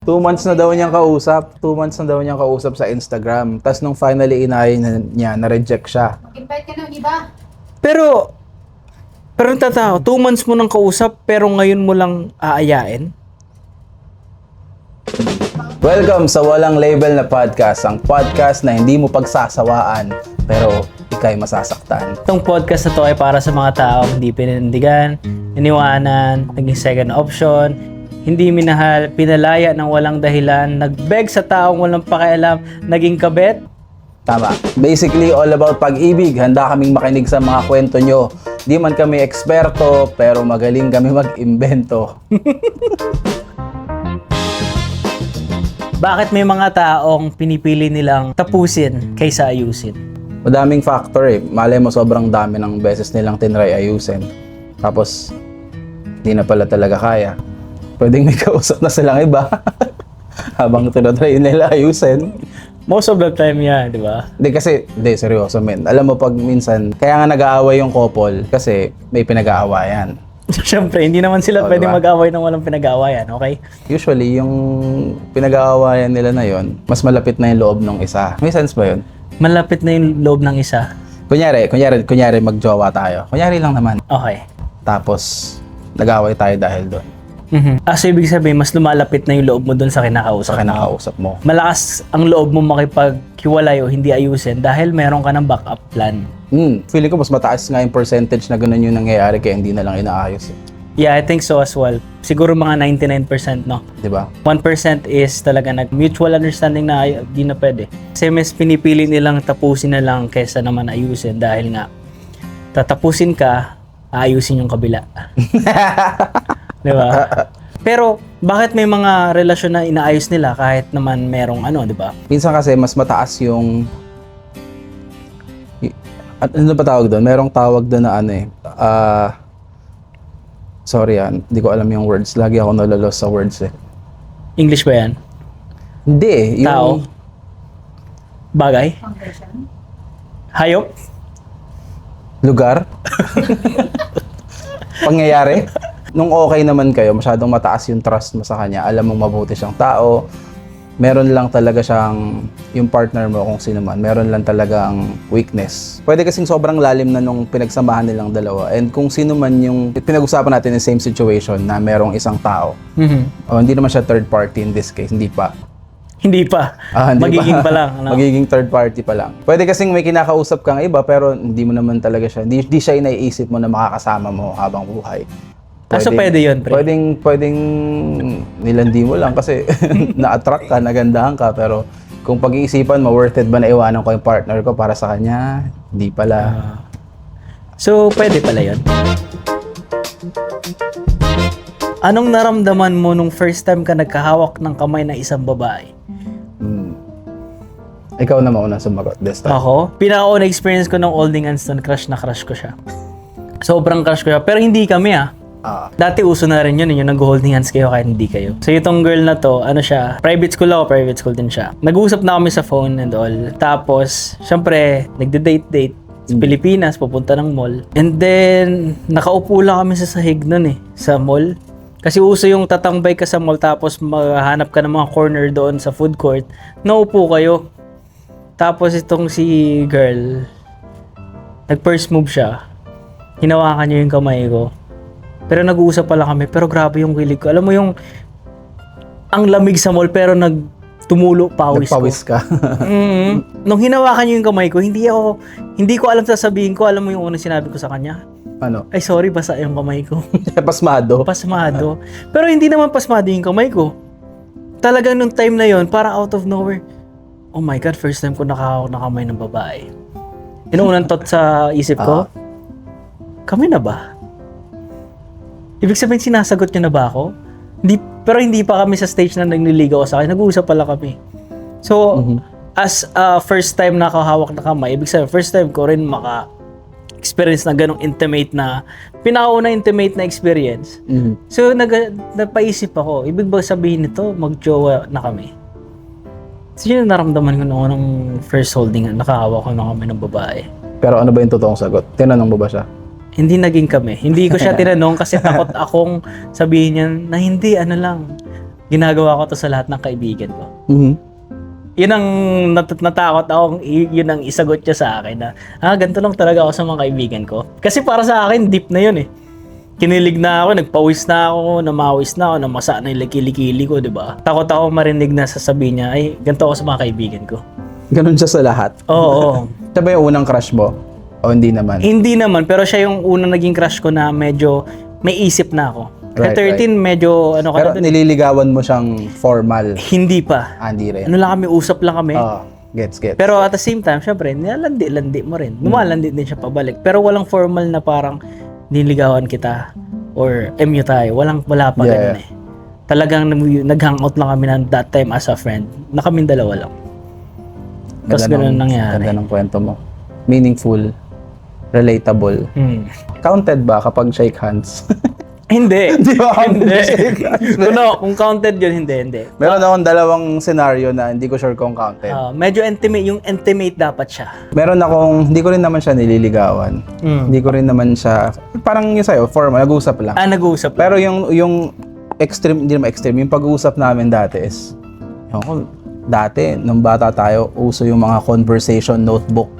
2 months na daw niyang kausap. 2 months na daw niyang kausap sa Instagram. Tapos nung finally inay niya, na-reject siya. Invite ka na, di ba? Pero ang tatao, 2 months mo nang kausap, pero ngayon mo lang aayain? Welcome sa Walang Label na podcast. Ang podcast na hindi mo pagsasawaan, pero ikay masasaktan. Itong podcast na to ay para sa mga taong hindi pinindigan, iniwanan, naging second option, hindi minahal, pinalaya ng walang dahilan, nagbeg sa taong walang pakialam, naging kabet. Tama. Basically, all about pag-ibig. Handa kaming makinig sa mga kwento nyo. Di man kami eksperto, pero magaling kami mag-imbento. Bakit may mga taong pinipili nilang tapusin kaysa ayusin? Madaming factor eh. Malay mo sobrang dami ng beses nilang tinry ayusin. Tapos, di na pala talaga kaya. Pwedeng may kausap na silang iba. Habang tinatry nila ayusin. Most of the time yan, di ba? Hindi, seryoso men. Alam mo pag minsan, kaya nga nag-aaway yung couple kasi may pinag-aawayan. Siyempre, hindi naman sila pwedeng diba? mag-away ng walang pinag-aawayan, okay? Usually, yung pinag-aawayan nila na yon, mas malapit na yung loob ng isa. May sense ba yun? Malapit na yung loob ng isa. Kunyari mag-jowa tayo. Kunyari lang naman. Okay. Tapos, nag-aaway tayo dahil doon. So, ibig sabihin, mas lumalapit na yung loob mo dun sa Sa kinakausap mo. kinakausap mo. Malakas ang loob mo makipaghiwalay o hindi ayusin dahil meron ka ng backup plan. Feeling ko mas mataas nga yung percentage na ganun yung nangyayari kaya hindi na lang inaayos. Eh. Yeah, I think so as well. Siguro mga 99%, no? Di ba? 1% is talaga mutual understanding na di na pwede. Kasi mas pinipili nilang tapusin na lang kaysa naman ayusin dahil nga tatapusin ka, aayusin yung kabila. Di ba? Pero bakit may mga relasyon na inaayos nila kahit naman merong di ba? Minsan kasi mas mataas yung at ano ba tawag doon? Merong tawag doon na sorry hindi ko alam yung words. Lagi ako nalolos sa words eh. English ba yan? Hindi, yung Tao? Bagay? Conversion. Hayop? lugar. Pangyayari. Nung okay naman kayo, masyadong mataas yung trust mo sa kanya, alam mong mabuti siyang tao, meron lang talaga siyang, yung partner mo kung sino man, meron lang talagang weakness. Pwede kasing sobrang lalim na nung pinagsamahan nilang dalawa. And kung sino man yung pinag-usapan natin in same situation na merong isang tao, hindi naman siya third party in this case, hindi pa. Hindi pa. Hindi Magiging pa lang. Magiging third party pa lang. Pwede kasing may kinakausap kang iba pero hindi mo naman talaga siya, hindi siya naiisip mo na makakasama mo habang buhay. So pwede yun, pre? Pwedeng nilandi mo lang kasi na-attract ka, nagandahan ka, pero kung pag-iisipan mo, worth it ba na iwanan ko yung partner ko para sa kanya? Hindi pala. So, pwede pala yun. Anong naramdaman mo nung first time ka nagkahawak ng kamay ng isang babae? Ikaw na mauna sumagot this time. Ako? Pinaka-una experience ko ng Olding Anston, crush na crush ko siya. Sobrang crush ko siya. Pero hindi kami Dati uso na rin yun, yung nag-holding hands kayo kahit hindi kayo. So itong girl na to, siya, private school ako, private school din siya. Nag-uusap na kami sa phone and all. Tapos, syempre, nagde-date sa Pilipinas, pupunta ng mall. And then, nakaupo lang kami sa sahig nun sa mall. Kasi uso yung tatambay ka sa mall tapos maghanap ka ng mga corner doon sa food court. Naupo kayo. Tapos itong si girl, nag-first move siya. Hinawakan niya yung kamay ko. Pero nag-uusap pala kami, pero grabe yung kilig ko. Alam mo yung, ang lamig sa mall, pero tumulo pawis Nagpawis ko. ka. Nung hinawakan niyo yung kamay ko, hindi ko alam sasabihin ko. Alam mo yung unang sinabi ko sa kanya? Ano? Ay, sorry, basa yung kamay ko. Pasmado. Pasmado. Pero hindi naman pasmado yung kamay ko. Talagang nung time na yon, para out of nowhere, oh my God, first time ko nakahawak na kamay ng babae. Yung unang thought sa isip ko, kami na ba? Ibig sabihin, sinasagot niyo na ba ako? Pero hindi pa kami sa stage na nagliligaw sa akin. Nag-uusap pala kami. So, as first time nakahawak na kamay, ibig sabihin, first time ko rin maka-experience na ganong intimate na, pinakauna intimate na experience. So, napaisip ako, ibig ba sabihin nito, mag-jowa na kami? So, yun naramdaman ko nung first holding, nakahawak ko na kami ng babae. Pero ano ba yung totoong sagot? Tinanong mo ba siya? Hindi naging kami. Hindi ko siya tinanong kasi takot akong sabihin niya na hindi, ginagawa ko to sa lahat ng kaibigan ko. Mhm. Yun ang natakot ako, yun ang isagot niya sa akin na, ganito lang talaga ako sa mga kaibigan ko. Kasi para sa akin, deep na yun eh. Kinilig na ako, nagpawis na ako, namawis na ako, namasa na yung kilikili ko, di ba? Takot ako marinig na sasabihin niya, ay, ganito ako sa mga kaibigan ko. Ganun siya sa lahat. Oo. Siya ba yung unang crush mo? O hindi naman? Hindi naman, pero siya yung unang naging crush ko na medyo may isip na ako. Right, At 13, medyo ano ka Pero na dun. nililigawan mo siyang formal. Hindi pa. Hindi rin. Ano lang kami, usap lang kami. Gets. Pero at the same time, syempre, nilalandi-landi mo rin. Lumalandi din siya pabalik. Pero walang formal na parang niligawan kita or MU tayo. Wala pa ganun eh. Talagang nag-hangout lang kami na that time as a friend. Na kaming dalawa lang. Tapos ganun nangyari. Ganda ng kwento mo. Meaningful. Relatable. Counted ba kapag shake hands? Hindi. Di ba? Hindi. Kung counted yun, hindi. Meron akong dalawang scenario na hindi ko sure kung counted. Medyo intimate. Yung intimate dapat siya. Meron akong, hindi ko rin naman siya nililigawan. Hindi ko rin naman siya, parang yung sa'yo, formal, nag-uusap lang. Nag-uusap lang. Pero yung extreme, hindi naman extreme, yung pag-uusap namin dati is, dati, nung bata tayo, uso yung mga conversation notebook.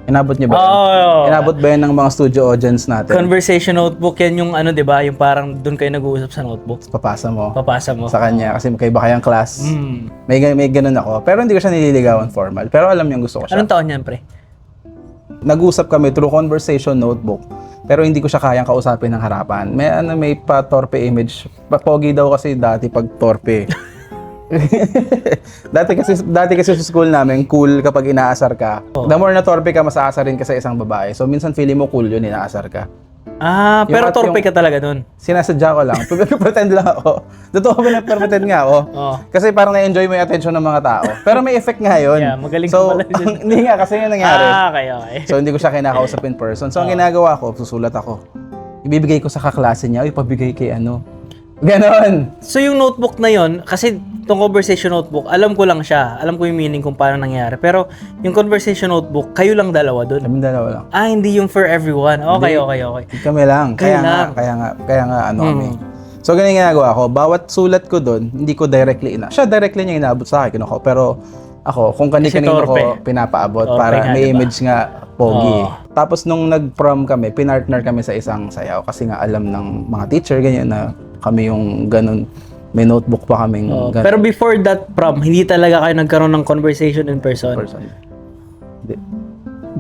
Inabot niyo ba yun? Inabot ba yun ng mga studio audience natin? Conversation notebook, yan yung ano, di ba? Yung parang doon kayo nag-uusap sa notebook. Papasa mo Papasa mo. sa kanya kasi magkaiba kayang class. May ganun ako. Pero hindi ko siya nililigawan formal. Pero alam niyo gusto ko siya. Anong taon yan, pre? Nag-usap kami through conversation notebook. Pero hindi ko siya kayang kausapin ng harapan. May pa-torpe image. Pogi daw kasi dati pag torpe. dati kasi sa school namin, cool kapag inaasar ka. The more na torpe ka, mas aasarin ka sa isang babae. So minsan feeling mo cool yun, inaasar ka. Pero torpe ka talaga doon. Sinasadya ko lang. Pretend lang ako. Totoo ko na pretend nga ako. Kasi parang na-enjoy mo yung attention ng mga tao. Pero may effect nga yun. Yeah, magaling ka so, pala dyan. hindi nga kasi yun nangyari. Okay. So hindi ko siya kinakausap in person. So ang ginagawa ko, susulat ako. Ibibigay ko sa kaklase niya, pabigay kay ano. Ganon. So yung notebook na yon, kasi itong conversation notebook, alam ko lang siya. Alam ko yung meaning kung paano nangyari. Pero yung conversation notebook, kayo lang dalawa doon. Kami dalawa lang. Hindi yung for everyone. Okay. Kami lang. Kayo Kaya nga ano kami. So ganyan ginagawa ko. Bawat sulat ko doon, hindi ko directly siya directly niya inaabot sa akin ako. Pero ako, kung kanino ko pinapaabot para may image nga pogi. Tapos nung nag-prom kami, pinartner kami sa isang sayaw kasi nga alam ng mga teacher ganyan na kami yung ganun. May notebook pa kaming ganun. Pero before that prom, hindi talaga kayo nagkaroon ng conversation in person? Hindi.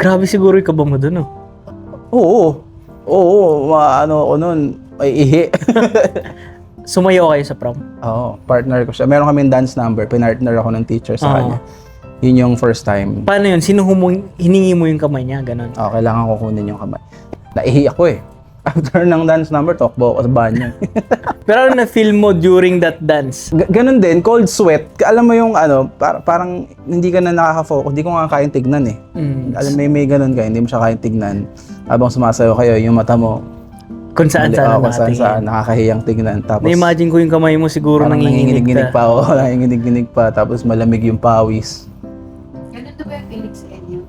Grabe siguro yung kaba mo doon, no? Oo, ano ako nun, ay ihi. Sumayaw kayo sa prom? Oo, partner ko siya. Meron kaming dance number, pinartner ako ng teacher sa kanya. Yun yung first time. Paano yun? Hiningi mo yung kamay niya? Ganon? Kailangan ko kunin yung kamay. Naihi ako eh. After ng dance number, talkbo ako sa banyo. Pero ano na-feel mo during that dance? Ganun din, cold sweat. Alam mo yung ano, parang hindi ka na nakaka-focus. Hindi ko nga kayang tignan eh. Alam mo, may ganun ka, hindi mo siya kayang tignan. Habang sumasayaw kayo, yung mata mo, kung saan saan nakakahiyang tignan. Tapos, na-imagine ko yung kamay mo siguro nanginginig pa ako. Nanginginig pa. Tapos malamig yung pawis. Ganun ba yung kilig sa inyo?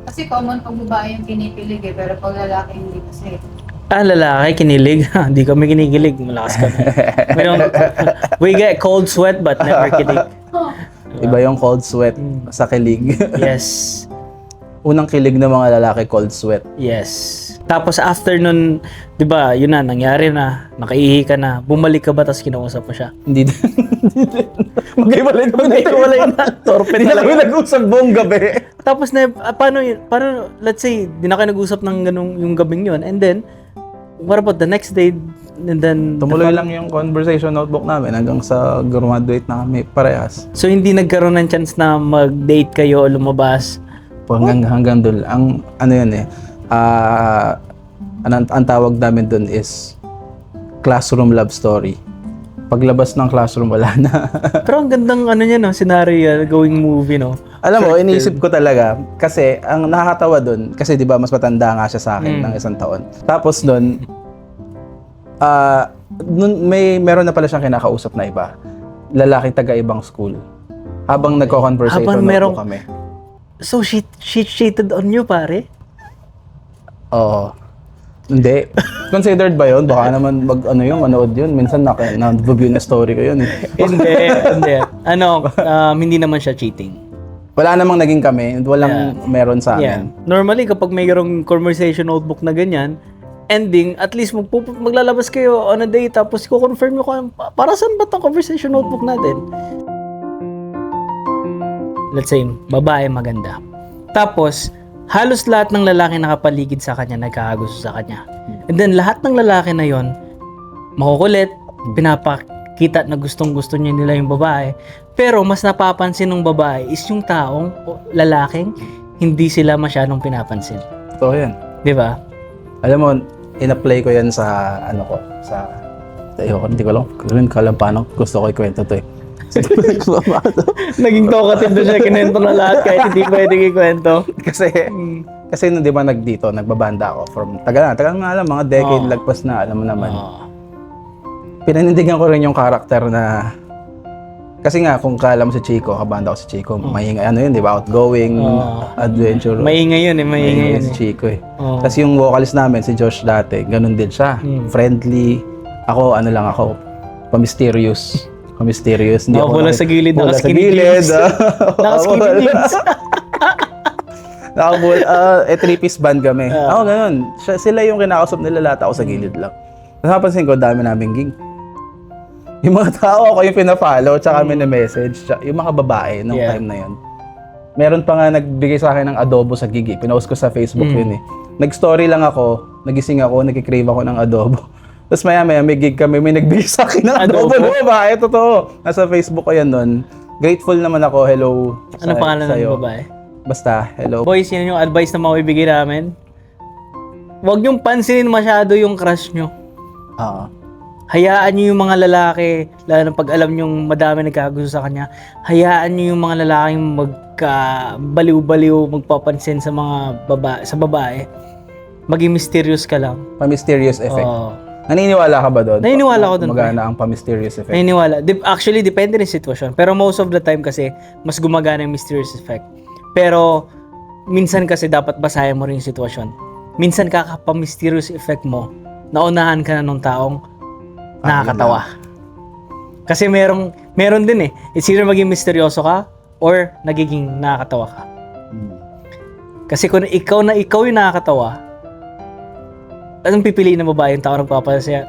Kasi common pag babae yung kinikilig eh, pero pag lalaki hindi kasi. Lalaki, kinilig. Hindi kami kinikilig. Malakas kami. We get cold sweat but never kilig. Iba yung cold sweat sa kilig. Yes. Unang kilig ng mga lalaki, cold sweat. Yes. Tapos after nun, di ba, yun na, nangyari na, nakaihi ka na, bumalik ka ba tapos kinausap mo siya? Hindi din. Maghiwalay na. Torpe Hindi na talaga. kami nag-usap buong gabi. Tapos na, paano, let's say, di na kayo nag-usap ng ganung yung gabing yun, and then, what about the next day? And then, Tumuloy lang yung conversation notebook namin hanggang sa graduate na kami parehas. So, hindi nagkaroon ng chance na mag-date kayo o lumabas? Hanggang doon. Ang ano yun eh, ang tawag namin doon is classroom love story. Paglabas ng classroom, wala na. Pero ang gandang ano niya, no, scenario, going movie, no? Alam mo, iniisip ko talaga, kasi ang nakakatawa doon, kasi di ba mas matanda nga siya sa akin ng isang taon. Tapos doon, meron na pala siyang kinakausap na iba. Lalaking taga-ibang school. Habang nagko-conversation notebook kami. So, she cheated on you, pare? Oo. Hindi. Considered ba yun? Baka naman manood yun. Minsan na-view na story ko yun. Hindi. Hindi naman siya cheating. Wala namang naging kami. Walang meron sa Yeah. amin. Normally, kapag mayroong conversation notebook na ganyan, ending, at least maglalabas kayo on a day, tapos i-confirm nyo kung para saan ba itong conversation notebook natin? Let's say, babae maganda. Tapos, halos lahat ng lalaki nakapaligid sa kanya, nagkakagusto sa kanya. And then, lahat ng lalaki na yon makukulit, pinapakita na gustong-gusto niya nila yung babae. Pero, mas napapansin ng babae is yung taong lalaking hindi sila masyadong pinapansin. So, yan. Di ba? Alam mo, in-apply ko yan sa, hindi ko alam paano gusto ko ikwento to eh. Naging talkative na siya, kinento na lahat kahit hindi pwedeng ikwento. Kasi nung di ba nagbabanda ako from, tagal na alam, mga decade lagpas na, alam mo naman. Pinanindigan ko rin yung karakter na, kasi nga, kung kala mo si Chico, kabanda ko si Chico, maingay, di ba, outgoing, adventure. Maingay yun eh. Si Chico eh. Tapos yung vocalist namin, si Josh dati, ganun din siya. Friendly. Ako, pa-mysterious. Hindi ako Wala sa gilid, Naka-skinny jeans. Three-piece band kami. Ako ganun. Sila yung kinakausap nila lahat, ako sa gilid lang. Tapos napansin ko, dami naming gig. Yung mga tao ako yung pina-follow, tsaka kami na-message. Yung mga babae nung time na yun. Meron pa nga nagbigay sa akin ng adobo sa gig. Pinost ko sa Facebook yun eh. Nag-story lang ako, nagising ako, nag-crave ako ng adobo. Tapos maya-maya may gig kami, may nagbigay sa akin ng adobo na babae. Totoo. Nasa Facebook ko yan nun. Grateful naman ako. Hello. Ano pangalan ng babae? Basta, hello. Boys, yun yung advice na mabibigay namin. Huwag niyong pansinin masyado yung crush nyo. Hayaan niyo yung mga lalaki, lalo na pag alam niyong madami nagkagusto sa kanya, hayaan niyo yung mga lalaking magka-baliw-baliw, magpapansin sa mga babae. Maging mysterious ka lang. Pa-mysterious effect. Naniniwala ka ba doon? Naniniwala ako doon. Magana ang pa-mysterious effect. Naniniwala. Actually, depende rin sitwasyon. Pero most of the time kasi, mas gumagana yung mysterious effect. Pero, minsan kasi dapat basahin mo rin yung sitwasyon. Minsan kakapa-mysterious effect mo, naunahan ka na nung taong nakakatawa. Kasi meron din eh. It's either maging misteryoso ka or nagiging nakakatawa ka. Kasi kung ikaw yung nakakatawa, anong pipiliin ng babae? Yung taong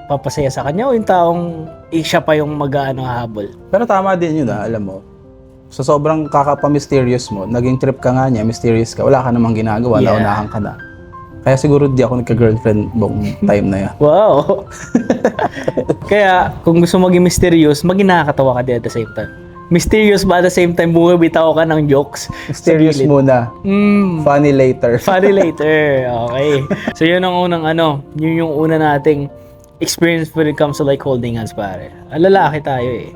papasaya sa kanya o yung taong siya pa yung habol? Pero tama din yun alam mo. So sobrang kakapa-mysterious mo, naging trip ka nga niya, mysterious ka, wala ka namang ginagawa, naunahan ka na. Kaya siguro di ako nagka-girlfriend buong time na yan. Wow! Kaya, kung gusto maging mysterious, maging nakakatawa ka din at the same time. Mysterious ba at the same time, bumibitaw ka ng jokes? Mysterious muna. Funny later. Funny later. Okay. So, yun ang unang yun yung una nating experience when it comes to like holding hands, pare. Lalaki tayo eh.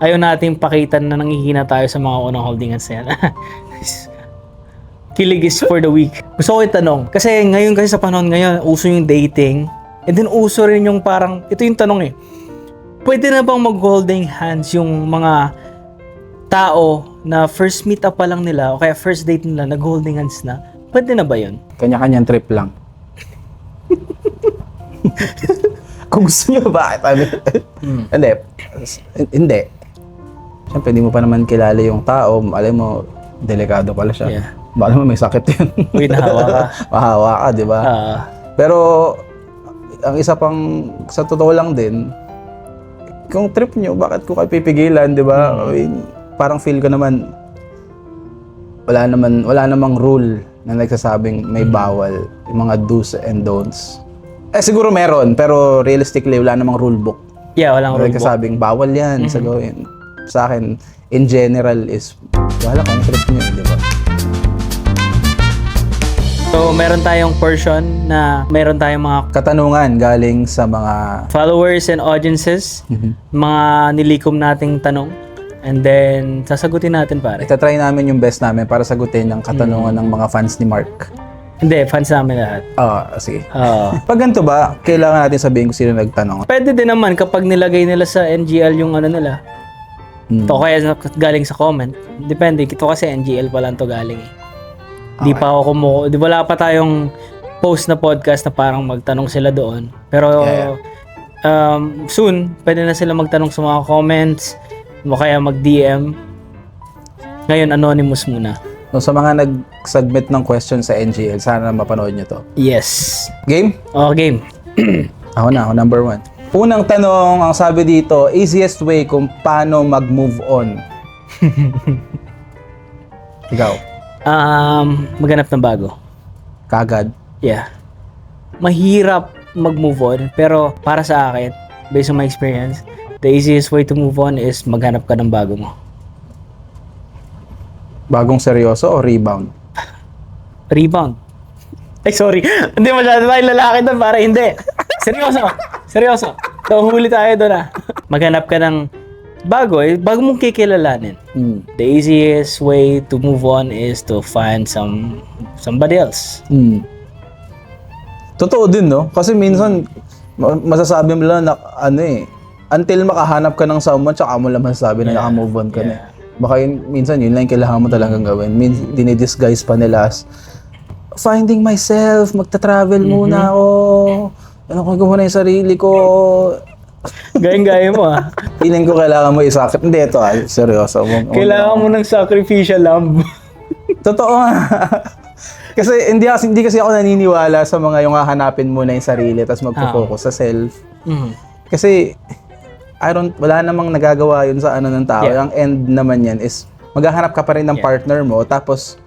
Ayaw nating pakita na nangihina tayo sa mga unang holding hands na yan. Kilig is for the weak. Gusto ko itanong, kasi sa panahon ngayon, uso yung dating, and then uso rin yung parang, ito yung tanong eh, pwede na bang mag-holding hands yung mga tao na first meet up pa lang nila, o kaya first date nila, nag-holding hands na? Pwede na ba yun? Kanya-kanyang trip lang. Kung gusto nyo, bakit? Hindi. Siyempre, hindi mo pa naman kilala yung tao, alam mo, delikado pala siya. Yeah. Baka naman may sakit yun. Uy, nahawa ka. Mahawa ka, di ba? Pero, ang isa pang, sa totoo lang din, kung trip nyo, bakit ko kayo pipigilan, di ba? Parang feel ko naman, wala namang rule na nagsasabing may bawal, yung mga do's and don'ts. Siguro meron, pero realistically, wala namang rule book. Yeah, walang rule book. Nagsasabing, bawal yan sa gawin. Sa akin, in general is, wala kung trip nyo, di ba? So, meron tayong portion na meron tayong mga katanungan galing sa mga followers and audiences, mga nilikom nating tanong, and then sasagutin natin, pare. Itatry namin yung best namin para sagutin ang katanungan ng mga fans ni Mark. Hindi, fans namin lahat. Sige. Oo. Pag ganito ba, kailangan natin sabihin kung sino nagtanong. Pwede din naman kapag nilagay nila sa NGL yung nila. To kaya galing sa comment. Depende. Ito kasi NGL pa lang to galing eh. Di pa ako wala pa tayong post na podcast na parang magtanong sila doon. Pero Yeah. Soon, pwede na sila magtanong sa mga comments o kaya mag-DM. Ngayon, anonymous muna. So, sa mga nag-submit ng question sa NGL, sana mapanood nyo to. Yes. Game? Oh, game. Ako number 1. Unang tanong, ang sabi dito, easiest way kung paano mag-move on. Ikaw, Maghanap ng bago. kagad. Yeah. Mahirap mag-move on, pero para sa akin, based on my experience, the easiest way to move on is maghanap ka ng bago mo. Bagong seryoso o rebound? Rebound. Ay, sorry. Hindi masyado tayo lalaki doon para hindi. Seryoso. Seryoso. So, huli tayo doon Maghanap ka ng bago bago mong kikilalanin. The easiest way to move on is to find somebody else. Totoo din, no? Kasi minsan, masasabi mo lang na, until makahanap ka ng someone, tsaka mo lang masasabi na naka-move on ka na. Baka minsan, yun lang yung kailangan mo talagang gawin. Dinidisguise pa nila as, finding myself, magta-travel muna ako, ano ko muna yung sarili ko. Gayang-gaya mo Feeling ko kailangan mo isakit. Hindi, ito seryoso. Kailangan mo ng sacrificial lamb. Totoo nga. Kasi hindi kasi ako naniniwala sa mga yung hahanapin mo na yung sarili tapos magpo-focus sa self. Kasi wala namang nagagawa yun sa ng tao. Yeah. Ang end naman yan is maghahanap ka pa rin ng partner mo tapos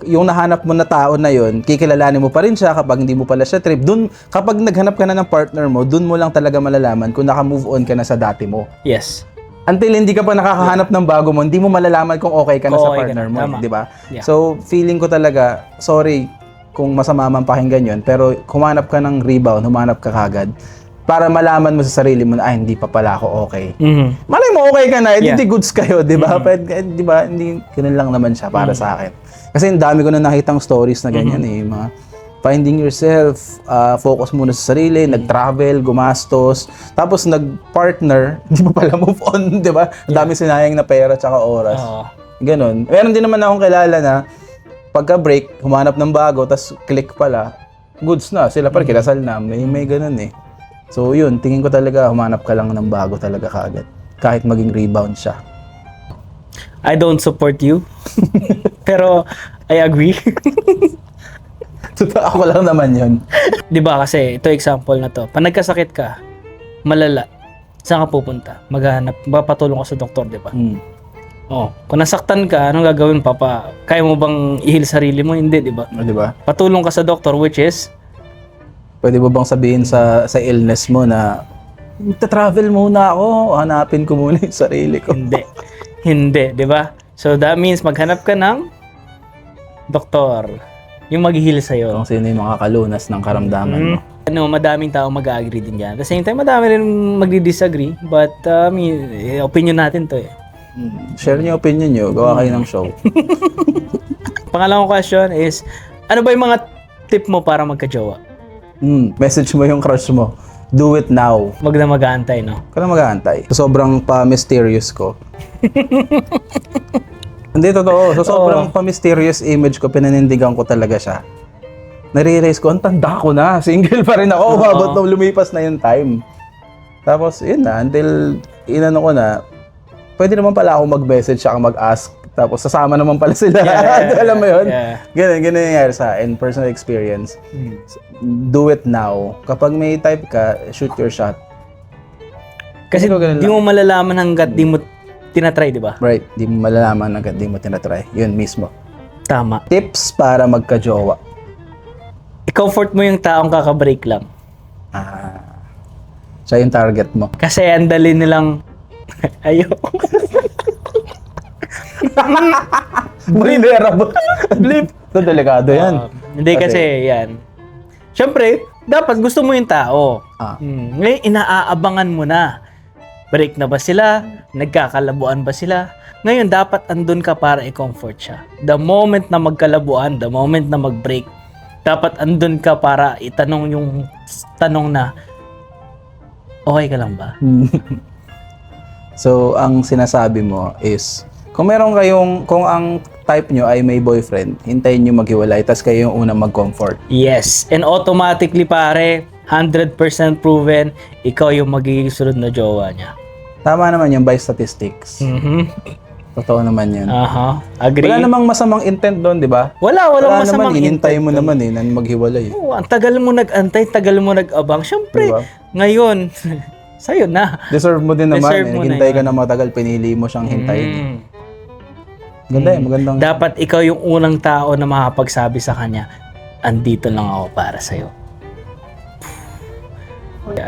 yung nahanap mo na tao na yun, kikilalanin mo pa rin siya kapag hindi mo pala siya trip. Dun, kapag naghanap ka na ng partner mo, dun mo lang talaga malalaman kung naka-move on ka na sa dati mo. Yes. Until hindi ka pa nakakahanap ng bago mo, hindi mo malalaman kung okay ka na sa Okay ka partner na, mo, tama. di ba? Yeah. So, feeling ko talaga, sorry kung masama man pakinggan yun, pero humanap ka ng rebound, humanap ka kagad para malaman mo sa sarili mo na, hindi pa pala ako okay. Malay mo okay ka na, hindi goods kayo, di ba? Di ba? Hindi, ganun lang naman siya para sa akin. Kasi ang dami ko na nakitang stories na ganyan mga finding yourself, focus muna sa sarili, nag-travel, gumastos, tapos nag-partner, hindi mo pala move on, di ba? Ang dami sinayang na pera tsaka oras. Ganon. Meron din naman akong kilala na pagka-break, humanap ng bago, tapos click pala, goods na, sila pa rin, kinasal na, may ganon eh. So yun, tingin ko talaga, humanap ka lang ng bago talaga kaagad. Kahit maging rebound siya. I don't support you. Pero, I agree. Totoo, ako lang naman yun. Di ba kasi, ito example na to. Pag nagkasakit ka, malala, saan ka pupunta? Maghanap, papatulong ka sa doktor, di ba? Kung nasaktan ka, anong gagawin pa? Kaya mo bang ihil sarili mo? Hindi, di ba? Di ba? Patulong ka sa doktor, which is, Pwede mo bang sabihin sa illness mo na travel muna ako, hanapin ko muna yung sarili ko. hindi. Hindi, di ba? So that means maghanap ka ng doktor, yung mag-heal sa'yo. Kung sino yung makakalunas ng karamdaman mo. Madaming tao mag-agree din dyan. At the same time, madami rin magdi-disagree. But, opinion natin to eh. Share niyo opinion niyo, gawa kayo ng show. Pangalawang question is, ano ba yung mga tip mo para magka-jowa? Message mo yung crush mo. Do it now. Wag na mag-aantay, no? Ka na mag-aantay. Sobrang pa-mysterious ko. Hindi, totoo. Sobrang pa-mysterious image ko, pinanindigan ko talaga siya. Nare-realize ko, ang tanda ko na. Single pa rin ako. Umabot na lumipas na yung time. Tapos, yun na. Until inano ko na, pwede naman pala ako mag-message siya mag-ask. Tapos, sasama naman pala sila. Alam mo yun? Yeah. Ganun nangyayari sa akin. Personal experience. Do it now. Kapag may type ka, shoot your shot. Kasi di mo malalaman hanggat di mo tinatry, di ba? Right. Di mo malalaman hanggat di mo tinatry. Yun mismo. Tama. Tips para magka-jowa. I-comfort mo yung taong kakabreak lang. Siya yung target mo. Kasi ang dali nilang ayoko. Vulnerable. Blip. Ito, delikado yan. Hindi kasi yan. Siyempre, dapat gusto mo yung tao. Ngayon, inaaabangan mo na. Break na ba sila? Nagkakalabuan ba sila? Ngayon, dapat andun ka para i-comfort siya. The moment na magkalabuan, the moment na mag-break, dapat andun ka para itanong yung tanong na, okay ka lang ba? So, ang sinasabi mo is, kung meron kayong, kung ang type nyo ay may boyfriend, hintayin nyo maghiwalay, tas kayo yung unang mag-comfort. Yes. And automatically, pare, 100% proven, ikaw yung magiging sunod na jowa niya. Tama naman yung by statistics. Totoo naman yun. Aha. Agree? Wala namang masamang intent doon, di ba? Walang masamang naman, hinintay intent mo doon. naman na maghiwalay. Oo, ang tagal mo nag-antay, tagal mo nag-abang. Siyempre, Diba? ngayon, sa'yo na. Deserve mo din naman. Deserve mo na Hintay ka yun. na matagal, pinili mo siyang hintayin. Ganda yun, magandang... Dapat ikaw yung unang tao na makapagsabi sa kanya, andito lang ako para sa'yo.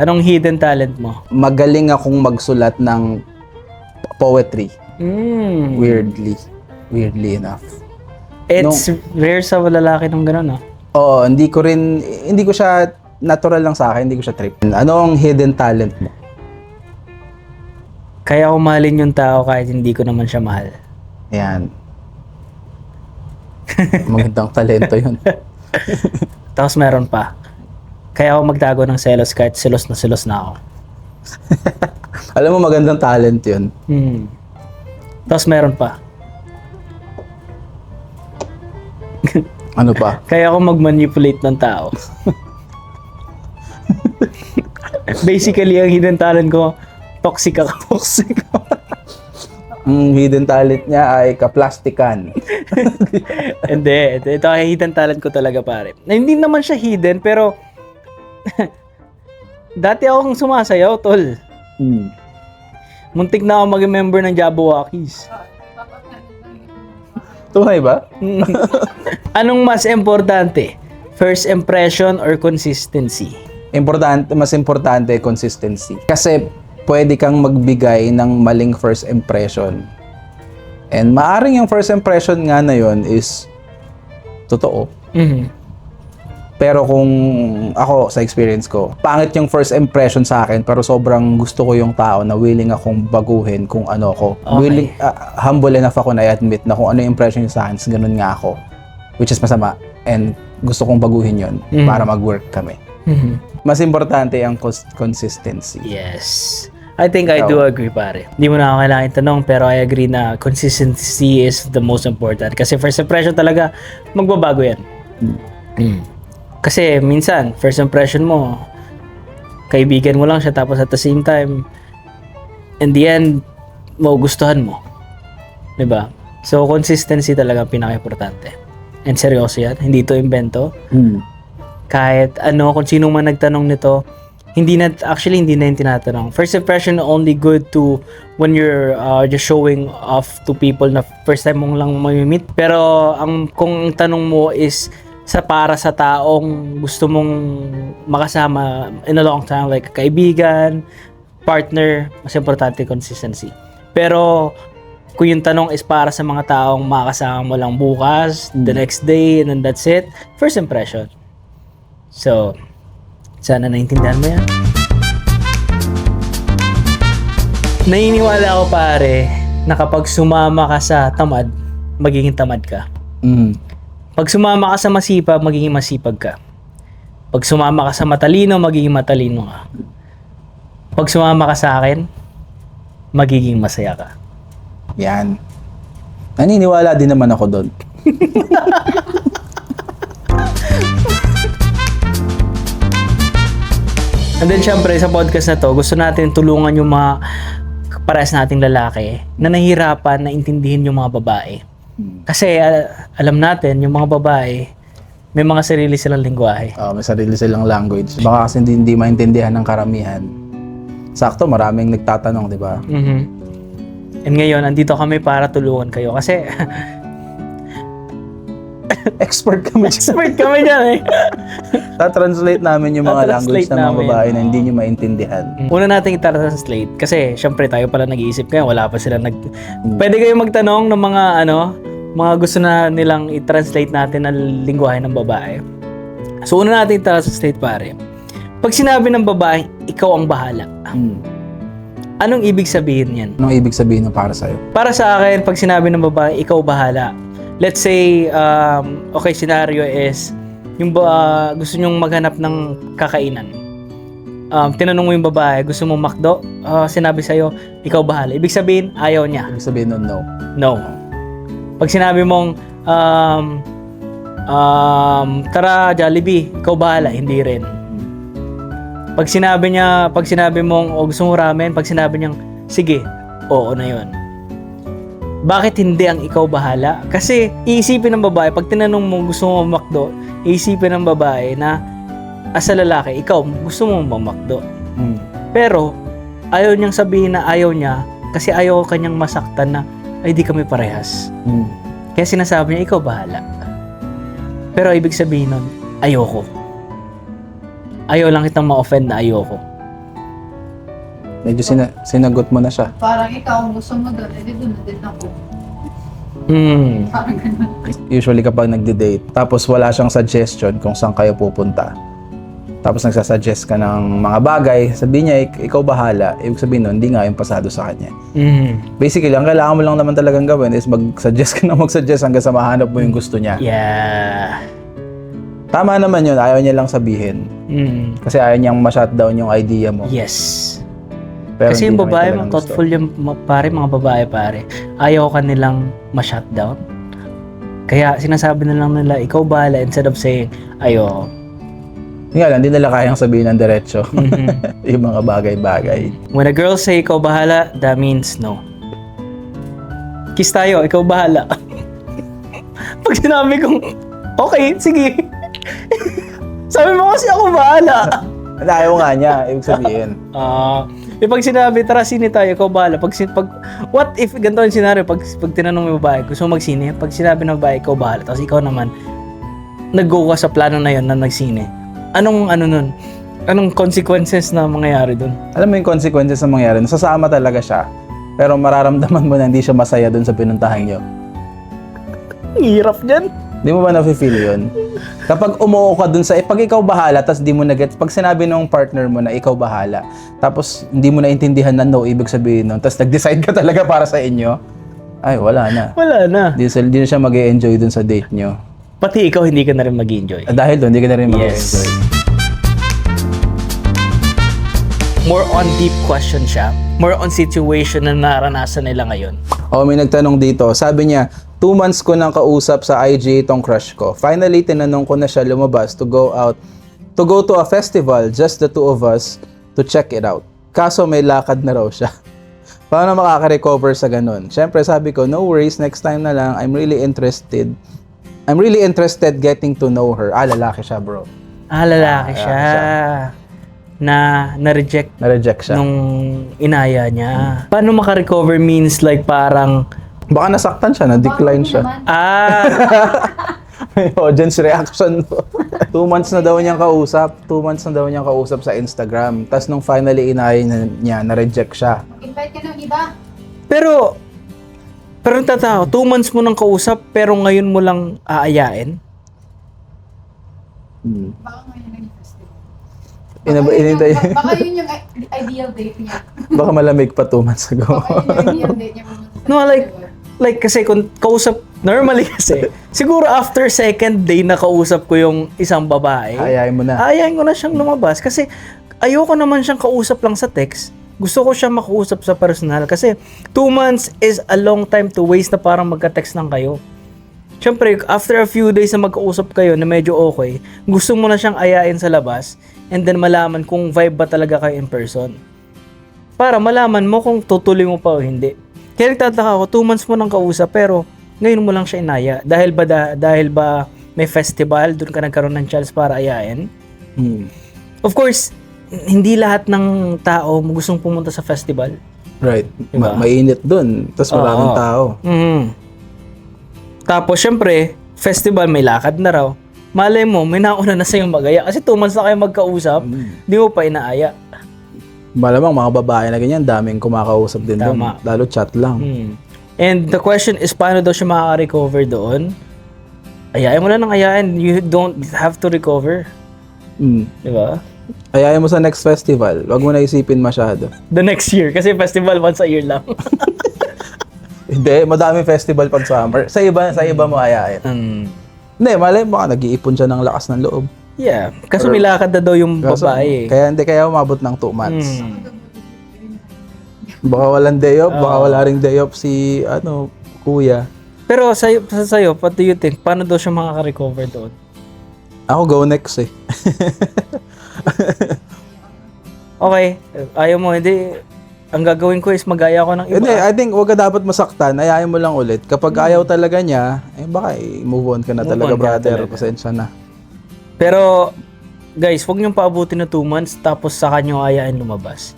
Anong hidden talent mo? Magaling akong magsulat ng poetry. Weirdly enough. It's rare sa lalaki ng gano'n, no? Oo, hindi ko siya natural lang sa akin, hindi ko siya trip. Ano ang hidden talent mo? Kaya ako mahalin yung tao kahit hindi ko naman siya mahal. Yan. Magandang talento yun. Tapos meron pa. Kaya ako magtago ng selos kahit selos na ako. Alam mo, magandang talent yun. Tapos meron pa. Ano pa? Kaya ako mag-manipulate ng tao. Basically, ang hidden talent ko, toxic ako. Toxic. Ang hidden talent niya ay kaplastikan. Hindi. Ito ay hidden talent ko talaga, pare. Na hindi naman siya hidden, pero dati akong sumasayaw, tol. Muntik na ako mag-member ng Jabberwockies. Tunay ba? Anong mas importante? First impression or consistency? Mas importante consistency. Kasi pwede kang magbigay ng maling first impression. And maaring yung first impression nga na yun is totoo. Pero kung ako, sa experience ko, pangit yung first impression sa akin, pero sobrang gusto ko yung tao na willing akong baguhin kung ano ko. Okay. Willing, humble enough ako na i-admit na kung ano yung impression niya sa akin, ganun nga ako. Which is masama. And gusto kong baguhin yun para mag-work kami. Mas importante ang consistency. Yes. I think I do agree, pare. Hindi mo na ako kailangan tanong, pero I agree na consistency is the most important. Kasi first impression talaga, magbabago yan. Kasi minsan, first impression mo, kaibigan mo lang siya, tapos at the same time, in the end, magugustuhan mo. Diba? So, consistency talaga ang pinaka-importante. And seryoso yan, hindi to invento. Kahit ano, kung sino man nagtanong nito, hindi na yung tinatanong. First impression only good to when you're just showing off to people na first time mong lang may-meet. Pero kung ang tanong mo is para sa taong gusto mong makasama in a long time, like kaibigan, partner, mas importante consistency. Pero kung yung tanong is para sa mga taong makakasama mo lang bukas, the next day, and then that's it, first impression. So, sana naintindihan mo yan. Naniniwala ako, pare, na kapag sumama ka sa tamad, magiging tamad ka. Pag sumama ka sa masipag, magiging masipag ka. Pag sumama ka sa matalino, magiging matalino ka. Pag sumama ka sa akin, magiging masaya ka. Yan. Naniniwala din naman ako doon. And then, syempre, sa podcast na to, gusto natin tulungan yung mga parehas nating lalaki na nahihirapan na intindihin yung mga babae. Kasi alam natin, yung mga babae, may mga sarili silang lingwahe. May sarili silang language. Baka kasi hindi maintindihan ng karamihan. Sakto, maraming nagtatanong, di ba? And ngayon, andito kami para tulungan kayo. Kasi, Expert kami dyan. expert kami dyan eh. Ta-translate namin yung mga language Ta-translate ng mga namin. babae na hindi nyo maintindihan. Una natin i-translate. Kasi, syempre, tayo pala nag-iisip ngayon. Wala pa sila Pwede kayo magtanong ng mga, mga gusto na nilang i-translate natin ang lingwahe ng babae. So, una natin i-translate, pare. Pag sinabi ng babae, ikaw ang bahala. Anong ibig sabihin yan? Anong ibig sabihin ng para sa'yo? Para sa akin, pag sinabi ng babae, ikaw bahala. Let's say, okay, scenario is, yung gusto nyong maghanap ng kakainan. Tinanong mo yung babae, gusto mo McDo? Sinabi sa'yo, ikaw bahala. Ibig sabihin, ayaw niya. Ibig sabihin nun, no. No. Pag sinabi mong, tara Jollibee, ikaw bahala, hindi rin. Pag sinabi mong, gusto mo ramen, pag sinabi niyang, sige, oo na yun. Bakit hindi ang ikaw bahala? Kasi iisipin ng babae, pag tinanong mo gusto mo McDo, iisipin ng babae na as a lalaki, ikaw gusto mo McDo. Pero ayaw niyang sabihin na ayaw niya kasi ayaw kanyang masaktan na ay di kami parehas. Kaya sinasabi niya, ikaw bahala. Pero ibig sabihin nun, ayoko. Ayaw lang kitang ma-offend na ayoko. Medyo sinagot mo na siya. Parang ikaw, kung gusto mo doon, edi doon na din ako. Parang ganun. Usually kapag nagde-date, tapos wala siyang suggestion kung saan kayo pupunta. Tapos nagsasuggest ka ng mga bagay, sabihin niya, ikaw bahala. Ibig sabihin nun, hindi nga yung pasado sa kanya. Basically, ang kailangan mo lang naman talagang gawin is mag-suggest hanggang sa mahanap mo yung gusto niya. Yeah. Tama naman yun, ayaw niya lang sabihin. Kasi ayaw niyang ma-shutdown yung idea mo. Yes. Pero Kasi hindi yung naman babae, talagang mga thoughtful yung mga babae pare. Ayaw ka nilang ma-shutdown. Kaya sinasabi na lang nila, ikaw bahala instead of saying, ayoko. Nga lang, hindi nila kayang sabihin ng diretso. Yung mga bagay-bagay. When a girl say ikaw bahala, that means no. Kiss tayo, ikaw bahala. Pag sinabi kong, okay, sige. Sabi mo kasi ako bahala. Ayaw nga niya, ibig sabihin. Pag sinabi, tara sine tayo, ikaw bahala. What if, ganito yung scenario, pag tinanong mo yung babae, gusto mo magsine, pag sinabi ng babae, ikaw bahala, tapos ikaw naman, nag-go ka sa plano na yun na nagsine. Anong consequences na mangyayari dun? Alam mo yung consequences na mangyari, nasasama talaga siya. Pero mararamdaman mo na hindi siya masaya dun sa pinuntahan niyo. Ang hirap dyan. Di mo ba nafe-feel yun? Kapag umuo ka dun sa, pag ikaw bahala, tapos di mo na-get, pag sinabi ng partner mo na ikaw bahala, tapos hindi mo naintindihan na no, ibig sabihin nun, tapos nag-decide ka talaga para sa inyo, ay, wala na. Wala na. Di na siya mag-e-enjoy dun sa date nyo. Pati ikaw, hindi ka na rin mag-enjoy. Dahil doon, hindi ka na rin mag-enjoy. Yes. More on deep question siya. More on situation na naranasan nila ngayon. May nagtanong dito. Sabi niya, 2 months ko nang kausap sa IG itong crush ko. Finally, tinanong ko na siya lumabas to go to a festival, just the two of us, to check it out. Kaso may lakad na raw siya. Paano makaka-recover sa ganun? Siyempre, sabi ko, no worries, next time na lang. I'm really interested getting to know her. Lalaki siya, bro. Lalaki siya. Na-reject Na-reject siya. nung inaya niya. Paano maka-recover means like parang Baka nasaktan siya, na-decline siya. May audience reaction. 2 months na daw niyang kausap. 2 months na daw niyang kausap sa Instagram. Tapos nung finally inaya niya, na-reject siya. Invite ka ng iba. Pero tatao, 2 months mo nang kausap pero ngayon mo lang aayain? Baka ngayon naging festival. Baka yun yung ideal date niya. Baka malamig pa 2 months ago. Baka yun yung ideal date niya. No, like kasi kung kausap, normally kasi, siguro after second day na kausap ko yung isang babae, Ayayin mo na. ayayin ko na siyang lumabas kasi ayoko naman siyang kausap lang sa text. Gusto ko siya makausap sa personal kasi 2 months is a long time to waste na parang magka-text lang kayo. Siyempre, after a few days na magkausap kayo na medyo okay, gusto mo na siyang ayain sa labas and then malaman kung vibe ba talaga kayo in person. Para malaman mo kung tutuloy mo pa o hindi. Kaya nagtataka ako, 2 months mo nang kausap pero ngayon mo lang siya inaya. Dahil ba may festival, doon ka nagkaroon ng chance para ayain? Of course, hindi lahat ng tao gustong pumunta sa festival. Right. Diba? Mainit dun. Tapos maraming tao. Tapos syempre, festival may lakad na raw. Malay mo, may nauna na sa'yo magaya. Kasi 2 months na kayo magkausap, di mo pa inaaya. Malamang mga babae na ganyan, daming kumakausap din doon. Tama. Lalo chat lang. And the question is, paano daw siya makaka-recover doon? Ayayin mo lang ng ayayin. You don't have to recover. Di ba? Ayayin mo sa next festival. Huwag mo na isipin masyado. The next year. Kasi festival once a year lang. Hindi, madaming festival pag summer. Sa iba mo ayayin. Hindi, malay mo nag-iipon siya ng lakas ng loob. Yeah. Kaso may lakad na daw yung babae. Kaya umabot ng 2 months. Baka walang day off, baka wala ring day off si kuya. Pero sa'yo, what do you think? Paano daw siya makaka-recover doon? Ako go next eh. Okay, ayaw mo, hindi. Ang gagawin ko is magaya ko ng iba. Hindi, I think wag ka dapat masaktan, ayayin mo lang ulit. Kapag ayaw talaga niya, baka move on ka na Move talaga, on ka brother. talaga. Pasensya na. Pero, guys, huwag niyong paabutin na 2 months tapos sa kanya ayain lumabas.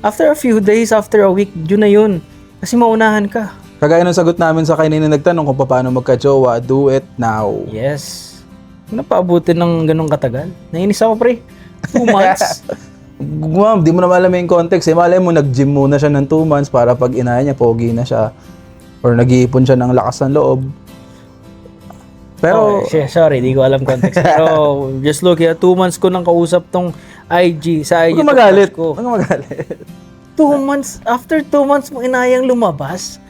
After a few days, after a week, yun na yun. Kasi maunahan ka. Kagaya ng sagot namin sa kanina nagtanong kung paano magka-jowa, do it now. Yes. Huwag na paabutin ng ganong katagal. Nainis ako, pre. 2 months. Ma'am, di mo na malam yung context eh. Malay mo, nag-gym muna siya ng 2 months para pag inaya niya, pogi na siya. Or nag-iipon siya ng lakas ng loob. Pero, Okay, sorry, di ko alam context. Pero, just look, 2 months ko nang kausap tong IG, sa IG. huwag ka magalit. ko. Huwag ka magalit. 2 months, after 2 months mo inayang lumabas.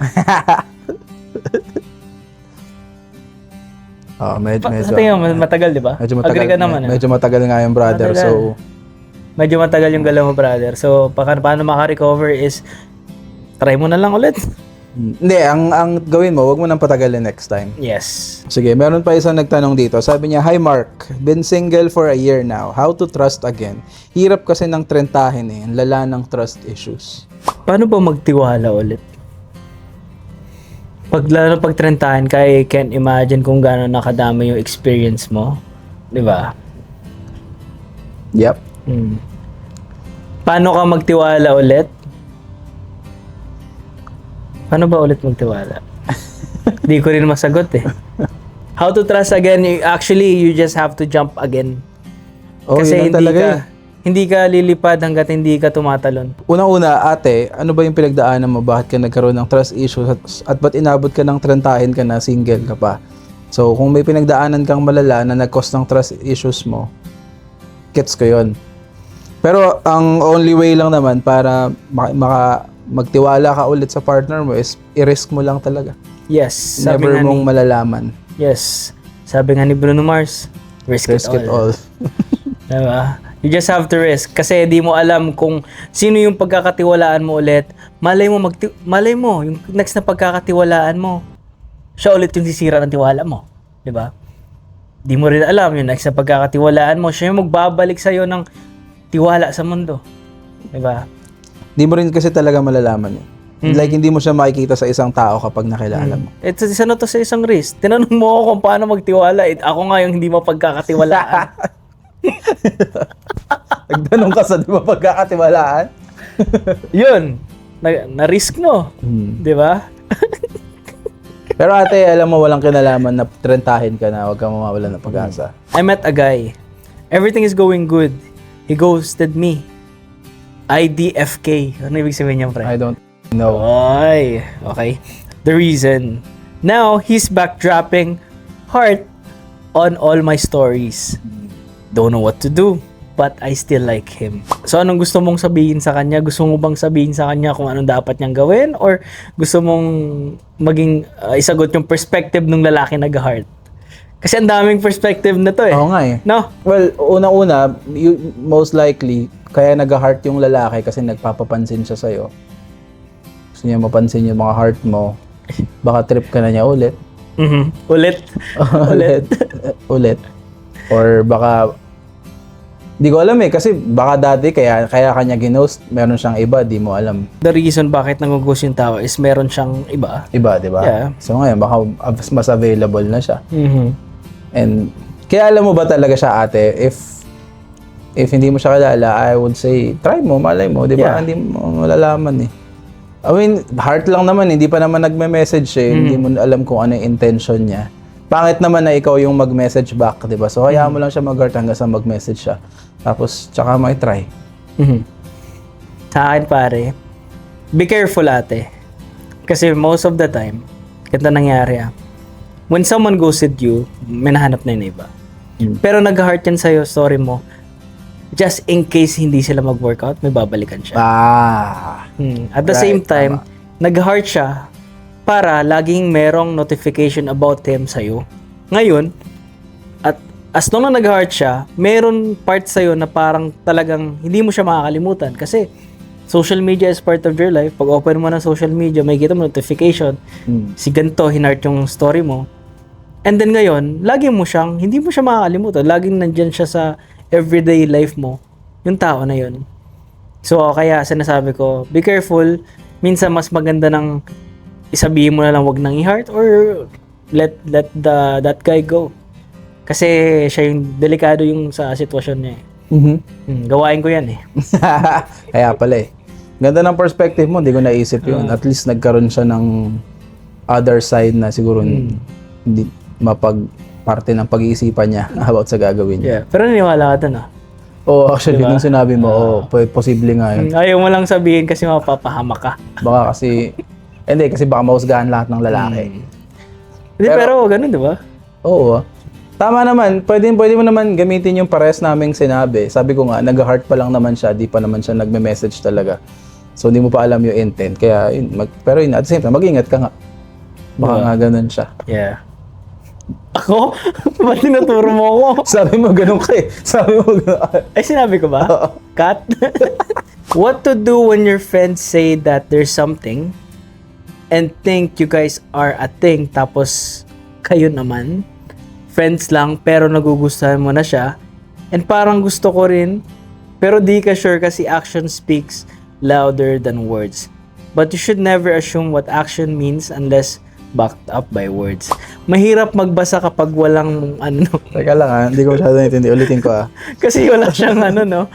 Medyo, Sa tingin mo, matagal, di ba? medyo matagal. Agree ka naman. Medyo matagal nga yung brother. Matagal. So, Medyo matagal yung galaw mo, brother. So, paano maka-recover is, try mo na lang ulit. hindi, ang gawin mo, wag mo nang patagalin next time. Yes. Sige, meron pa isang nagtanong dito. Sabi niya, "Hi Mark, been single for a year now. How to trust again? Hirap kasi ng trentahin eh. Ang lala ng trust issues." Paano ba magtiwala ulit? Lalo pag trentahan ka, I can't imagine kung gaano nakadami yung experience mo. Di ba? Yep. Paano ka magtiwala ulit? Paano ba ulit magtiwala? Di ko rin masagot eh. How to trust again? You just have to jump again. Oh, Kasi yun lang talaga eh. hindi ka lilipad hanggat hindi ka tumatalon. Unang-una, ate, ano ba yung pinagdaanan mo? Bakit ka nagkaroon ng trust issues at ba't inabot ka ng trentahin ka na single ka pa? So, kung may pinagdaanan kang malala na nag-cause ng trust issues mo, gets ko yun. Pero ang only way lang naman para magtiwala ka ulit sa partner mo is i-risk mo lang talaga. Yes. Sabi Never nga mong ni, malalaman. yes. Sabi nga ni Bruno Mars, risk Risk it all. Diba? You just have to risk. Kasi di mo alam kung sino yung pagkakatiwalaan mo ulit. Malay mo, yung next na pagkakatiwalaan mo, siya ulit yung sisira ng tiwala mo. Diba? Di mo rin alam yung next na pagkakatiwalaan mo, siya yung magbabalik sa'yo ng tiwala sa mundo. Diba? Di mo rin kasi talaga malalaman yun. Like, hindi mo siya makikita sa isang tao kapag nakilala mo. Ito, isa na to sa isang risk. Tinanong mo ako kung paano magtiwala. Ako nga yung hindi mapagkakatiwalaan. Nagtanong ka sa di mo pagkakatiwalaan? Yun. Na-risk mo. Di ba? Pero ate, alam mo, walang kinalaman na trentahin ka na, huwag kang mawawalan ng pag-asa. I met a guy. Everything is going good. He ghosted me. IDFK. Ano ibig sabihin niya, pre? I don't know. Ay, okay. The reason. Now, he's backdropping heart on all my stories. Don't know what to do, but I still like him. So, anong gusto mong sabihin sa kanya? Gusto mo bang sabihin sa kanya kung anong dapat niyang gawin? Or gusto mong maging isagot yung perspective ng lalaki nag-heart? Kasi ang daming perspective na to eh. Oo nga eh. No? Well, una-una, most likely, kaya nag-heart yung lalaki kasi nagpapapansin siya sa'yo. Gusto niya mapansin yung mga heart mo. Baka trip ka na niya ulit. Ulit. Ulit. Or baka, di ko alam eh, kasi baka dati kaya kanya ginost, meron siyang iba, di mo alam. The reason bakit nang-ghost yung tao is meron siyang iba. Iba, di ba? Yeah. So ngayon, baka mas available na siya. And kaya alam mo ba talaga siya, ate, if hindi mo siya kilala, I would say, try mo, malay mo, di ba? Yeah. Hindi mo malalaman eh. I mean, heart lang naman, hindi pa naman nagme-message eh, hindi mo alam kung ano yung intention niya. Pangit naman na ikaw yung mag-message back, di ba? So, hayaan mo lang siya mag-heart hanggang sa mag-message siya. Tapos, tsaka may try. Sa akin, pare, be careful, ate. Kasi most of the time, ganito nangyari when someone ghosted you, may nahanap na yung iba. Pero nag-heart yan sa'yo, story mo, just in case hindi sila mag-workout, may babalikan siya. At the Right, same time, nag-heart siya para laging merong notification about him sa'yo. Ngayon, at as long na nag-heart siya, meron part sa'yo na parang talagang hindi mo siya makakalimutan. Kasi social media is part of your life. Pag open mo ng social media, may kita mo notification. Si ganito, hinart yung story mo. And then ngayon, hindi mo siya makakalimutan. Laging nandyan siya sa everyday life mo. Yung tao na yun. So, kaya sinasabi ko, be careful. Minsan, mas maganda ng isabihin mo na lang wag nang i-heart or let that guy go. Kasi siya yung delikado yung sa sitwasyon niya eh. Gawain ko yan eh. Kaya pala eh. Ganda ng perspective mo, hindi ko naisip yun. At least nagkaroon siya ng other side na siguro hindi parte ng pag-iisipan niya about sa gagawin niya. Yeah. Pero naniwala ka dun ah. Oo, actually, nung sinabi mo, posible nga yun. Ayaw mo lang sabihin kasi mapapahamak ka. Baka kasi, hindi, kasi baka mahusgahan lahat ng lalaki. Hindi, pero ganun, di ba? Oo. Tama naman, pwede mo naman gamitin yung pares naming sinabi. Sabi ko nga, nag-heart pa lang naman siya, di pa naman siya nagme-message talaga. So, hindi mo pa alam yung intent. Kaya, pero yun, at the same time, mag-ingat ka nga. Baka nga ganun siya. Yeah. Ako? Ba't tinuturo mo ako? Sabi mo ganun ka eh. Sabi mo ganun. Ay, sinabi ko ba? Cut? What to do when your friends say that there's something and think you guys are a thing tapos kayo naman? Friends lang pero nagugustuhan mo na siya and parang gusto ko rin pero di ka sure kasi action speaks louder than words. But you should never assume what action means unless backed up by words. Mahirap magbasa kapag walang Teka lang ah, hindi ko masyado naintindi. Ulitin ko ah. kasi wala siyang no?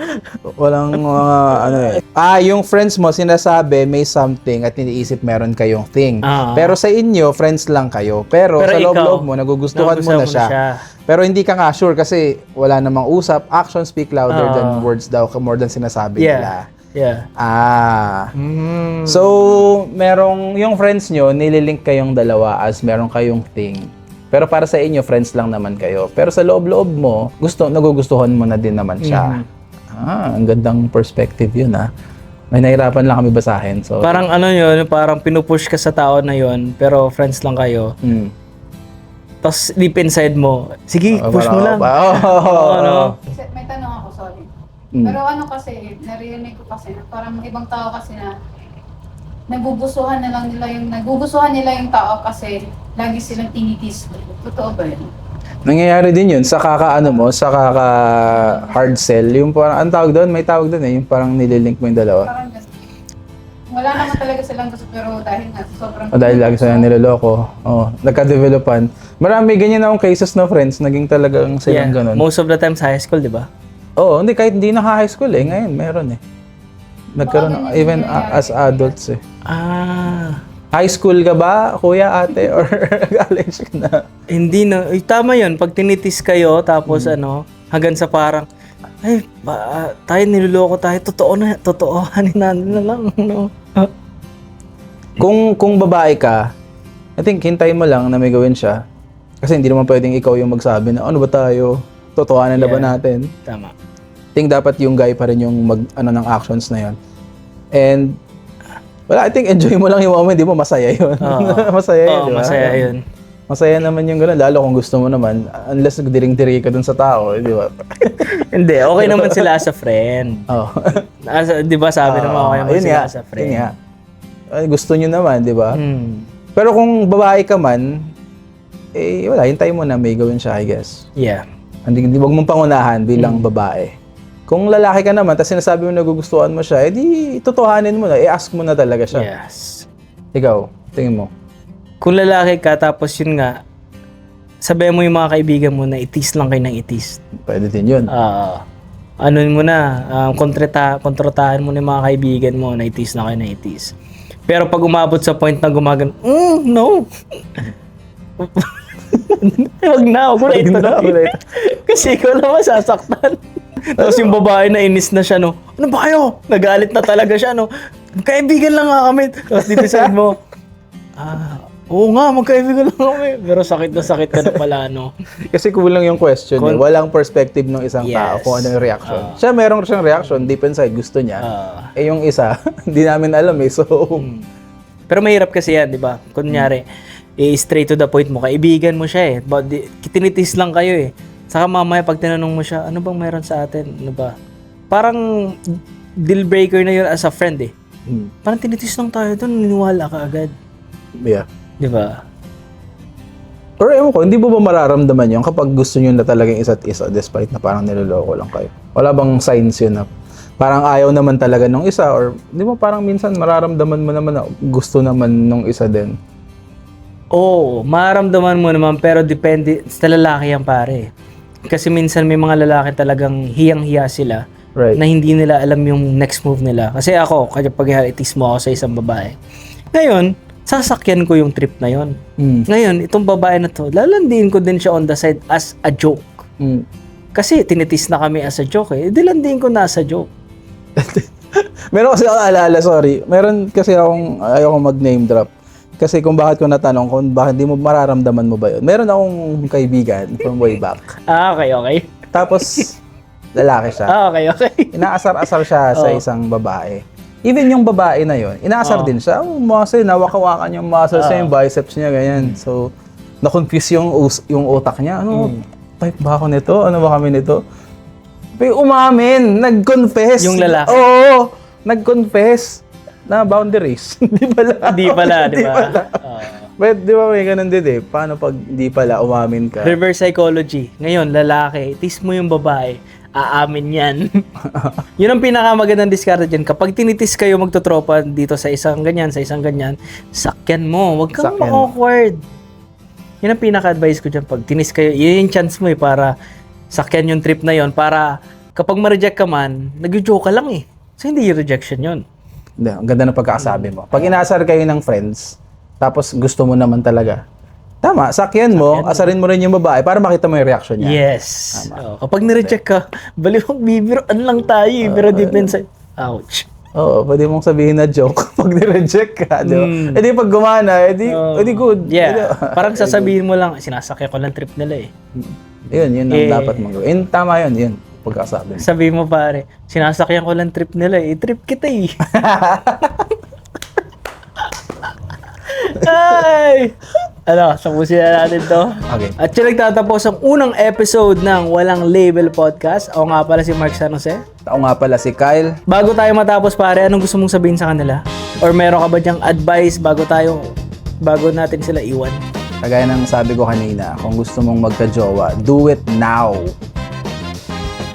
Walang mga yung friends mo sinasabi may something at iniisip meron kayong thing. Pero sa inyo, friends lang kayo. Pero sa loob-loob mo, nagugustuhan mo na siya. Pero hindi ka nga sure kasi wala namang usap. Actions speak louder than words daw, more than sinasabi nila. Yeah. So, merong yung friends nyo, nililink kayong dalawa as meron kayong thing. Pero para sa inyo, friends lang naman kayo. Pero sa loob-loob mo, nagugustuhan mo na din naman siya. Ang gandang perspective yun ah. May nahirapan lang kami basahin. So, Parang yun, parang pinupush ka sa tao na yun, pero friends lang kayo. Tapos deep inside mo, sige, push mo lang. May tanong ako, sorry. Pero kasi, narinig ko kasi na parang ibang tao kasi na nagugustuhan nila yung tao kasi lagi silang tinitis. Totoo ba yun? nangyayari din yun sa sa hard sell. Yung parang, ang tawag doon, may tawag doon eh, yung parang nililink mo yung dalawa. Parang wala naman talaga silang gusto pero dahil nga sobrang... Dahil lagi silang niloloko. Nagka-developan. Marami ganyan akong cases na friends, naging talagang silang ganun. Most of the time sa high school, di ba? Oo, kahit hindi na high school eh. Ngayon, meron eh. Nagkaroon, even as adults eh. High school ka ba, kuya, ate, or college ka na? Hindi na. Tama yun. Pag tinitis kayo, tapos hanggang sa parang, tayo niloloko tayo. Totoohanin natin na lang. No? Kung babae ka, I think hintayin mo lang na may gawin siya. Kasi hindi naman pwedeng ikaw yung magsabi na, ano ba tayo? Totohanan na ba natin? Tama. I think dapat yung guy pa rin yung ng actions na yun. And, I think enjoy mo lang yung moment, di mo masaya yun. Masaya yun, di ba? Masaya yun. Masaya naman yung gano'n, lalo kung gusto mo naman, unless nagdiring-diri ka dun sa tao, di ba? Hindi, okay naman sila as a friend. Di ba sabi naman okay naman sila as a friend. Yun nga. Gusto nyo naman, di ba? Pero kung babae ka man, hintayin mo na may gawin siya, I guess. Yeah. Huwag mong pangunahan bilang babae. Kung lalaki ka naman, tapos sinasabi mo nagugustuhan mo siya, edi totohanin mo na, i-ask mo na talaga siya. Yes. Ikaw, tingin mo. Kung lalaki ka, tapos yun nga, sabihin mo yung mga kaibigan mo na itis lang kayo ng itis. Pwede din yun. Ano mo na, kontratahan mo na yung mga kaibigan mo na itis lang kayo ng itis. Pero pag umabot sa point na gumagan, no. Huwag mo na ituloy. Kasi ikaw na masasaktan. Tapos yung babae na inis na siya, no? Ano ba kayo? Nagalit na talaga siya, no? Magkaibigan lang nga kami. Tapos dito side mo, oo nga, magkaibigan lang kami. Pero sakit na sakit ka na pala, no? Kasi kulang yung question. Walang perspective ng isang tao kung ano yung reaction. Siya meron siyang reaction, deep inside, gusto niya. Yung isa, hindi namin alam eh. So, pero mahirap kasi yan, di ba? Kunyari, straight to the point mo, kaibigan mo siya eh. Tinitis lang kayo eh. Saka mamaya pag tinanong mo siya, ano bang meron sa atin? Ano ba? Parang deal breaker na yun as a friend eh. Hmm. Parang tinitis lang tayo doon, niniwala ka agad. Yeah. Di ba? Pero ewan ko, hindi mo ba mararamdaman yun kapag gusto nyo na talagang isa't isa despite na parang niloloko lang kayo? Wala bang signs yun na parang ayaw naman talaga nung isa or di mo parang minsan mararamdaman mo naman na gusto naman nung isa din? Oo, mararamdaman mo naman pero depende sa lalaki yan pare. Kasi minsan may mga lalaki talagang hiyang-hiya sila Right. na hindi nila alam yung next move nila. Kasi ako, kapag itis mo ako sa isang babae. Ngayon, sasakyan ko yung trip na yon. Ngayon, itong babae na to, lalandiin ko din siya on the side as a joke. Kasi tinitis na kami as a joke eh. Dilandiin ko na as a joke. Meron kasi ako alala, sorry. Meron kasi akong, ayoko mag-name drop. Kasi kung bakit ko natanong kung bakit di mo mararamdaman mo ba yun. Meron akong kaibigan from way back. Okay. Tapos, lalaki siya. Okay. Inaasar-asar siya sa isang babae. Even yung babae na yun, inaasar din siya. Muscle, nawakawakan yung muscles niya, yung biceps niya, ganyan. So, na-confuse yung utak niya. Type ba ako nito? Ano ba kami nito? Pero umamin, nag-confess. Yung lalaki? Oo, nag-confess na boundaries. Hindi pala. Di ba? But di ba may ganun din eh. Paano pag di pala umamin ka? Reverse psychology. Ngayon, lalaki, itis mo yung babae, aamin yan. Yun ang pinakamagandang diskarte dyan. Kapag tinitis kayo magtotropa dito sa isang ganyan, sakyan mo. Huwag kang Sakyan. awkward. Yun ang pinaka-advice ko dyan. Pag tinis kayo, yun yung chance mo para sakyan yung trip na yon para kapag ma-reject ka man, nag-joke ka lang eh. So, hindi yung rejection yun. Hindi, ang ganda ng pagkakasabi mo. Pag inaasar kayo ng friends, tapos gusto mo naman talaga, tama, sakyan mo, asarin mo rin yung babae para makita mo yung reaction niya. Yes. Kapag ni-reject ka, baliwang bibiroan lang tayo eh. Pero deep inside, ouch. Oo, pwede mong sabihin na joke pag ni-reject ka, di ba? Eh di pag gumana, eh di good. Yeah. Parang sasabihin mo lang, sinasakyan ko lang trip nila eh. Yun ang dapat mong gawin. Tama yun, pagkakasabi mo. Sabihin mo pare, sinasakyan ko lang trip nila eh. Trip kita eh. Ay! Tapusin na natin to. Okay. At siya nagtatapos ang unang episode ng Walang Label Podcast. Ako nga pala si Mark San Jose. Ako nga pala si Kyle. Bago tayo matapos pare, anong gusto mong sabihin sa kanila? Or meron ka ba dyang advice bago natin sila iwan? Kagaya ng sabi ko kanina, kung gusto mong magka-jowa, do it now.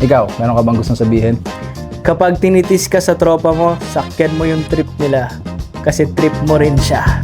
Ikaw, meron ka bang gustong sabihin? Kapag tinitis ka sa tropa mo, sakyan mo yung trip nila. Kasi trip mo rin siya.